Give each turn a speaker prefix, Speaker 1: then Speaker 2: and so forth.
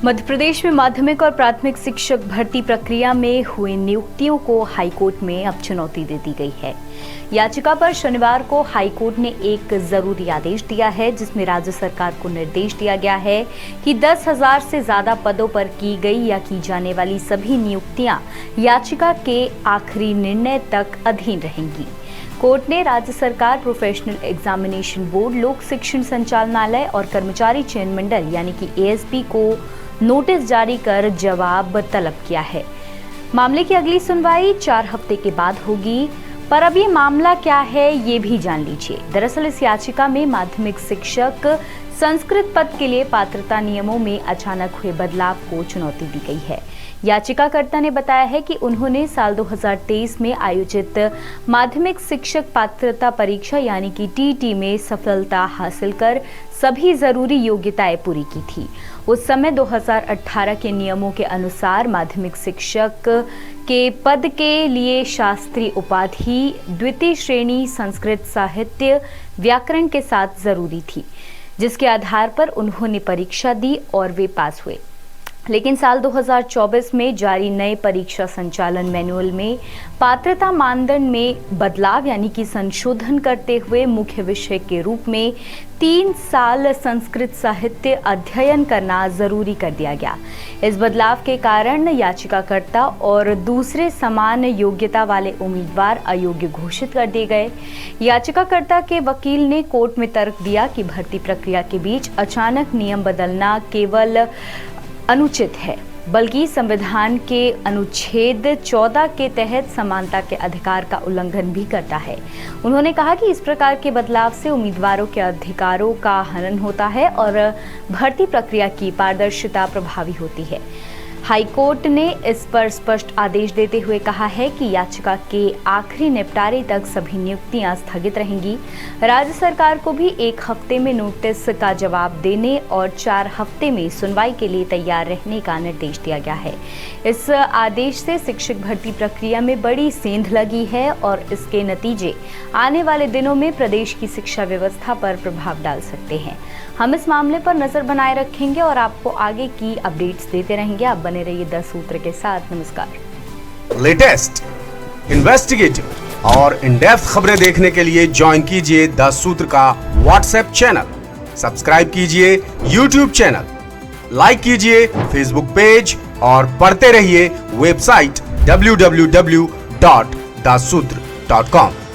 Speaker 1: मध्य प्रदेश में माध्यमिक और प्राथमिक शिक्षक भर्ती प्रक्रिया में हुए नियुक्तियों को हाईकोर्ट में अब चुनौती दे दी गई है। याचिका पर शनिवार को हाईकोर्ट ने एक जरूरी आदेश दिया है, जिसमें राज्य सरकार को निर्देश दिया गया है कि 10,000 से ज्यादा पदों पर की गई या की जाने वाली सभी नियुक्तियां याचिका के आखिरी निर्णय तक अधीन रहेंगी। कोर्ट ने राज्य सरकार, प्रोफेशनल एग्जामिनेशन बोर्ड, लोक शिक्षण संचालनालय और कर्मचारी चयन मंडल यानी कि एएसपी को नोटिस जारी कर जवाब तलब किया है। मामले की अगली सुनवाई 4 हफ्ते के बाद होगी। पर अब ये मामला क्या है, ये भी जान लीजिए। दरअसल इस याचिका में माध्यमिक शिक्षक संस्कृत पद के लिए पात्रता नियमों में अचानक हुए बदलाव को चुनौती दी गई है। याचिकाकर्ता ने बताया है कि उन्होंने साल 2023 में आयोजित माध्यमिक शिक्षक पात्रता परीक्षा यानी कि टीटी में सफलता हासिल कर सभी जरूरी योग्यताएं पूरी की थी। उस समय 2018 के नियमों के अनुसार माध्यमिक शिक्षक के पद के लिए शास्त्री उपाधि द्वितीय श्रेणी संस्कृत साहित्य व्याकरण के साथ जरूरी थी, जिसके आधार पर उन्होंने परीक्षा दी और वे पास हुए। लेकिन साल 2024 में जारी नए परीक्षा संचालन मैनुअल में पात्रता मानदंड में बदलाव यानी कि संशोधन करते हुए मुख्य विषय के रूप में 3 साल संस्कृत साहित्य अध्ययन करना जरूरी कर दिया गया। इस बदलाव के कारण याचिकाकर्ता और दूसरे समान योग्यता वाले उम्मीदवार अयोग्य घोषित कर दिए गए। याचिकाकर्ता के वकील ने कोर्ट में तर्क दिया कि भर्ती प्रक्रिया के बीच अचानक नियम बदलना केवल अनुचित है, बल्कि संविधान के अनुच्छेद 14 के तहत समानता के अधिकार का उल्लंघन भी करता है। उन्होंने कहा कि इस प्रकार के बदलाव से उम्मीदवारों के अधिकारों का हनन होता है और भर्ती प्रक्रिया की पारदर्शिता प्रभावी होती है। हाईकोर्ट ने इस पर स्पष्ट आदेश देते हुए कहा है कि याचिका के आखिरी निपटारे तक सभी नियुक्तियां स्थगित रहेंगी। राज्य सरकार को भी 1 हफ्ते में नोटिस का जवाब देने और 4 हफ्ते में सुनवाई के लिए तैयार रहने का निर्देश दिया गया है। इस आदेश से शिक्षक भर्ती प्रक्रिया में बड़ी सेंध लगी है और इसके नतीजे आने वाले दिनों में प्रदेश की शिक्षा व्यवस्था पर प्रभाव डाल सकते हैं। हम इस मामले पर नजर बनाए रखेंगे और आपको आगे की अपडेट्स देते रहेंगे। आप बने रहिए 10 सूत्र के साथ। नमस्कार।
Speaker 2: लेटेस्ट, इन्वेस्टिगेटिव और इन डेप्थ खबरें देखने के लिए ज्वाइन कीजिए 10 सूत्र का व्हाट्सएप चैनल, सब्सक्राइब कीजिए यूट्यूब चैनल, लाइक कीजिए फेसबुक पेज और पढ़ते रहिए वेबसाइट www.dassutra.com।